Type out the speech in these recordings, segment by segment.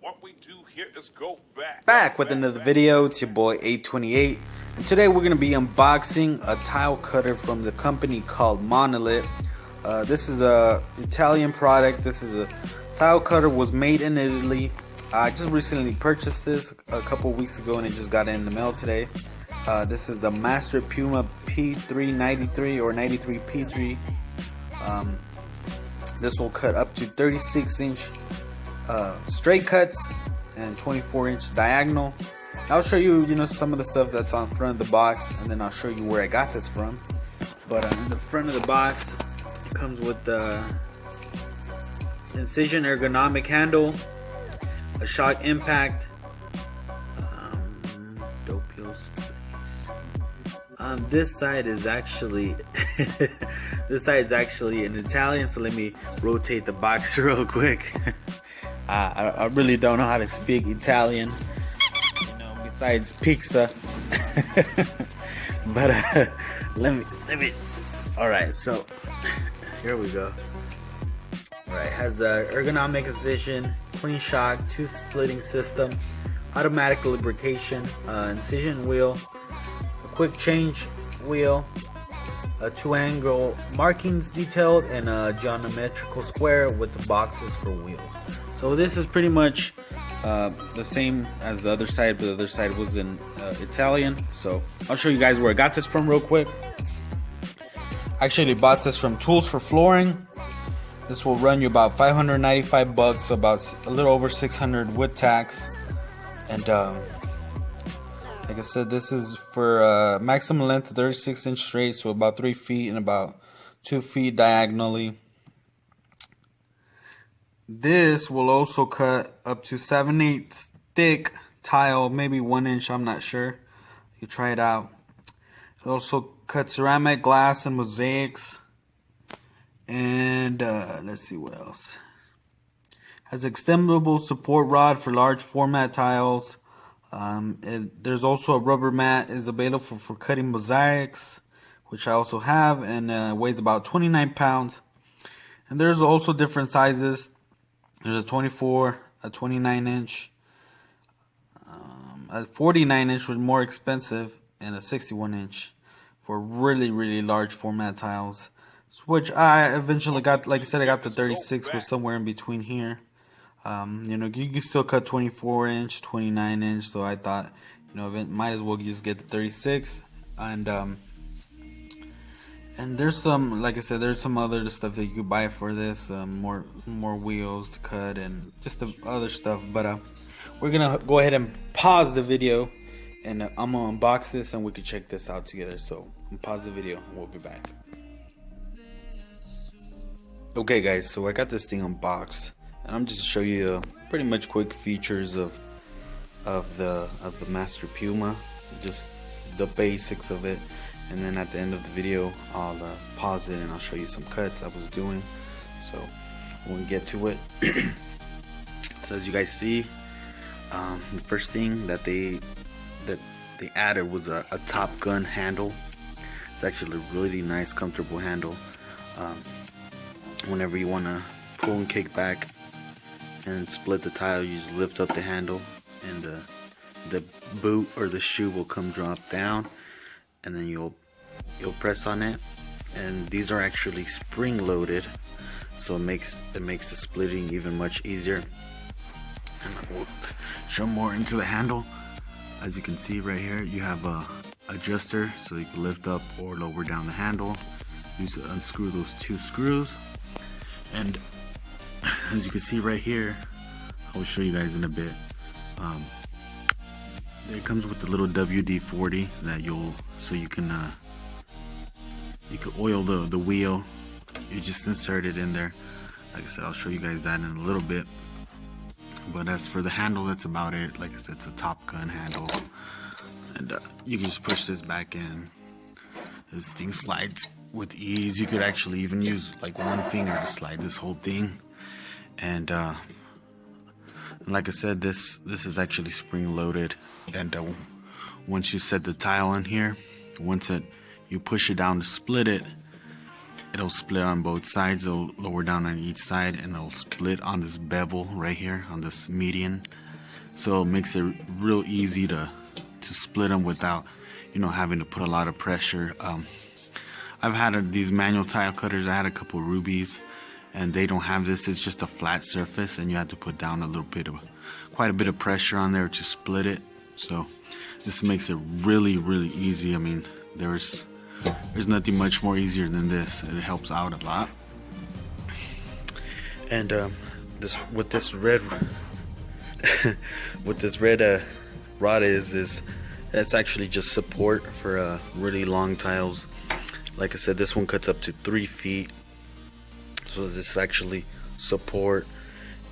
what we do here is go back with another video. It's your boy 828, and today we're going to be unboxing a tile cutter from the company called Montolit. This is a Italian product. This is a tile cutter, was made in Italy. I just recently purchased this a couple weeks ago and it just got in the mail today. This is the Masterpiuma P3 93 or 93P3. This will cut up to 36-inch straight cuts and 24-inch diagonal. I'll show you, some of the stuff that's on front of the box, and then I'll show you where I got this from. But in the front of the box, it comes with the incision ergonomic handle, a shock impact, this side is actually in Italian, so let me rotate the box real quick. I really don't know how to speak Italian, besides pizza. But let me. All right, so here we go. All right, has a ergonomic incision, clean shock, 2 splitting system, automatic lubrication, incision wheel, a quick change wheel, a 2-angle markings detailed, and a geometrical square with the boxes for wheels. So this is pretty much the same as the other side, but the other side was in Italian. So I'll show you guys where I got this from real quick. I actually bought this from Tools for Flooring. This will run you about $595, so about a little over 600 with tax. And like I said, this is for maximum length of 36-inch straight, so about 3 feet and about 2 feet diagonally. This will also cut up to 7/8 thick tile, maybe 1 inch, I'm not sure. You try it out. It also cuts ceramic, glass, and mosaics. And let's see what else. Has extendable support rod for large format tiles. There's also a rubber mat is available for cutting mosaics, which I also have, and weighs about 29 pounds. And there's also different sizes. There's a 24, a 29-inch, a 49-inch was more expensive, and a 61-inch for really large format tiles. Which I eventually got, like I said, I got the 36, was somewhere in between here. You can still cut 24-inch, 29-inch, so I thought, might as well just get the 36. And there's some, like I said, there's some other stuff that you could buy for this, more wheels to cut and just the other stuff. But we're gonna go ahead and pause the video, and I'm gonna unbox this and we can check this out together. So pause the video and we'll be back. Okay guys, so I got this thing unboxed, and I'm just to show you pretty much quick features of the Masterpiuma, just the basics of it. And then at the end of the video, I'll pause it and I'll show you some cuts I was doing. So when we get to it, so as you guys see, the first thing that they added was a Top Gun handle. It's actually a really nice, comfortable handle. Whenever you want to pull and kick back and split the tile, you just lift up the handle, and the boot or the shoe will come drop down, and then you'll press on it. And these are actually spring loaded, so it makes the splitting even much easier. And we'll show more into the handle. As you can see right here, you have a adjuster, so you can lift up or lower down the handle. You just unscrew those 2 screws, and as you can see right here, I will show you guys in a bit. It comes with the little WD-40 that you can oil the wheel. You just insert it in there. Like I said, I'll show you guys that in a little bit. But as for the handle, that's about it. Like I said, it's a Top Gun handle, and you can just push this back in. This thing slides with ease. You could actually even use like one finger to slide this whole thing. And like I said, this is actually spring loaded, and once you set the tile in here, you push it down to split it, it'll split on both sides. It'll lower down on each side, and it'll split on this bevel right here on this median. So it makes it real easy to split them without, you know, having to put a lot of pressure. I've had these manual tile cutters. I had a couple Rubies, and they don't have this. It's just a flat surface, and you have to put down a little bit of, quite a bit of pressure on there to split it. So this makes it really, really easy. I mean, there's nothing much more easier than this. It helps out a lot. And with this red rod is it's actually just support for really long tiles. Like I said, this one cuts up to 3 feet, so this is actually support.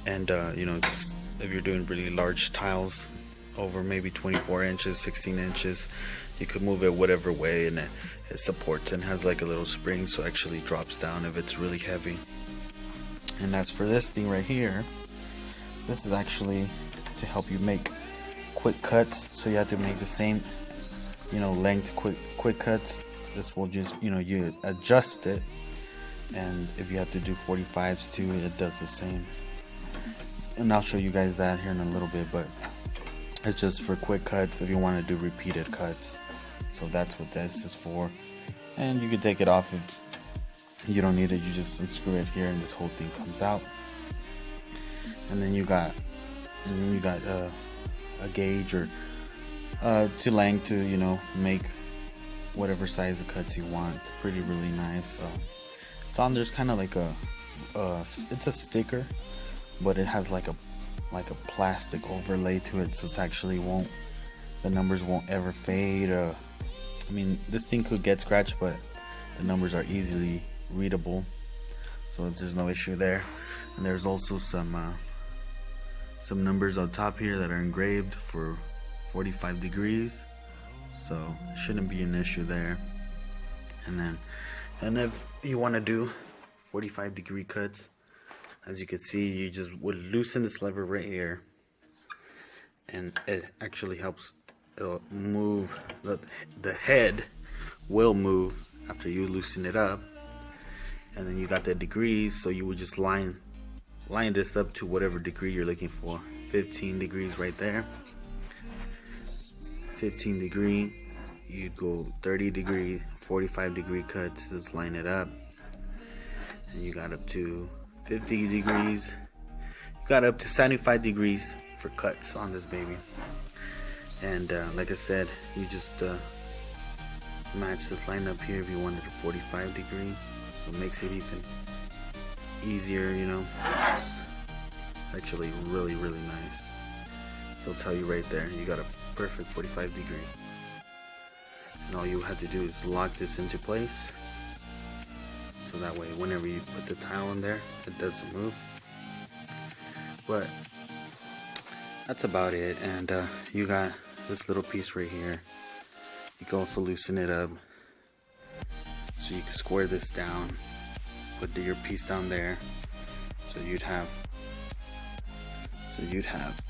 And you know, just if you're doing really large tiles over maybe 24 inches, 16 inches, you could move it whatever way, and it supports and has like a little spring, so it actually drops down if it's really heavy. And that's for this thing right here. This is actually to help you make quick cuts, so you have to make the same, you know, length quick cuts. This will just, you know, you adjust it, and if you have to do 45s too, it does the same. And I'll show you guys that here in a little bit, but it's just for quick cuts if you want to do repeated cuts. So that's what this is for. And you can take it off if you don't need it. You just unscrew it here, and this whole thing comes out. And then you got a gauge or to length to, you know, make whatever size of cuts you want. It's pretty really nice. It's on, there's kind of like it's a sticker, but it has like a plastic overlay to it, so it's actually the numbers won't ever fade. I mean, this thing could get scratched, but the numbers are easily readable, so there's no issue there. And there's also some numbers on top here that are engraved for 45 degrees, so it shouldn't be an issue there. And if you want to do 45 degree cuts, as you can see, you just would loosen this lever right here, and it actually helps. It'll move, the head will move after you loosen it up. And then you got the degrees, so you would just line this up to whatever degree you're looking for. 15 degrees right there, 15 degree. You'd go 30 degree, 45 degree cuts, just line it up. And you got up to 50 degrees, you got up to 75 degrees for cuts on this baby. And like I said, you just match this line up here if you wanted a 45 degree, so it makes it even easier, you know. It's actually really, really nice. They'll tell you right there, you got a perfect 45 degree. And all you have to do is lock this into place, so that way whenever you put the tile in there, it doesn't move. But that's about it. And you got this little piece right here. You can also loosen it up, so you can square this down, put your piece down there. So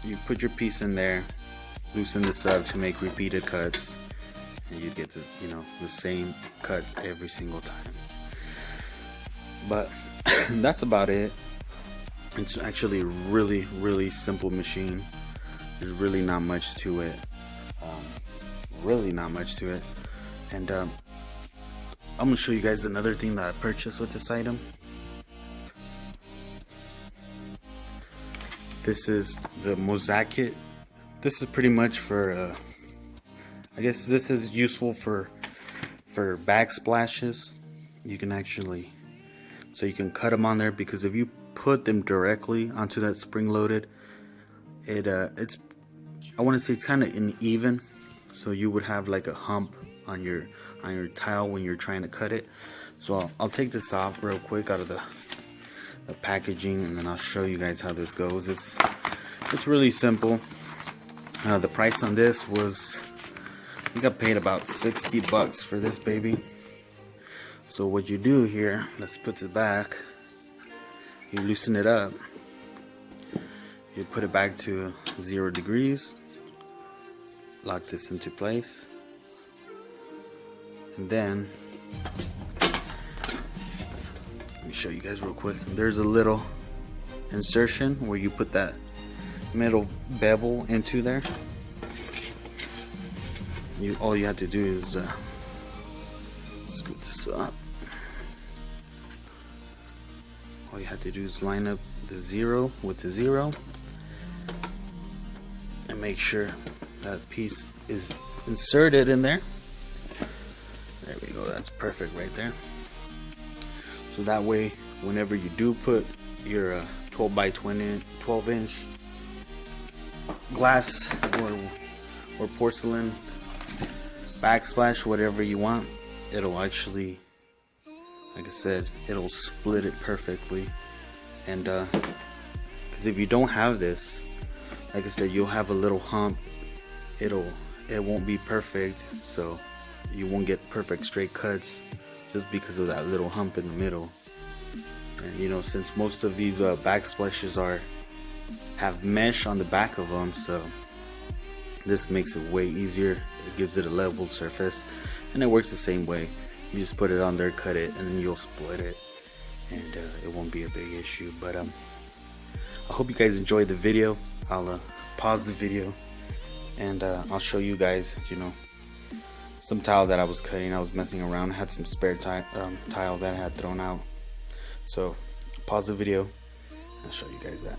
you put your piece in there, loosen this up to make repeated cuts, and you get this, you know, the same cuts every single time. But that's about it. It's actually a really, really simple machine. There's really not much to it. And I'm gonna show you guys another thing that I purchased with this item. This is the Vac Kit. This is pretty much for I guess this is useful for backsplashes. You can actually, so you can cut them on there, because if you put them directly onto that spring loaded, it's, I want to say it's kind of uneven, so you would have like a hump on your tile when you're trying to cut it. So I'll take this off real quick out of the packaging, and then I'll show you guys how this goes. It's really simple. The price on this was, I think I paid about 60 bucks for this baby. So what you do here, let's put this back. You loosen it up. You put it back to 0 degrees. Lock this into place. And then me show you guys real quick. There's a little insertion where you put that metal bevel into there. All you have to do is scoot this up. All you have to do is line up the 0 with the 0 and make sure that piece is inserted in there. There we go, that's perfect right there. So that way, whenever you do put your 12 by 12 inch glass or porcelain backsplash, whatever you want, it'll actually, like I said, it'll split it perfectly. And because if you don't have this, like I said, you'll have a little hump. It won't be perfect, so you won't get perfect straight cuts just because of that little hump in the middle. And you know, since most of these backsplashes have mesh on the back of them, so this makes it way easier. It gives it a level surface, and it works the same way. You just put it on there, cut it, and then you'll split it, and it won't be a big issue. But I hope you guys enjoyed the video. I'll pause the video and I'll show you guys, you know, some tile that I was cutting. I was messing around. I had some spare tile that I had thrown out. So pause the video and I'll show you guys that.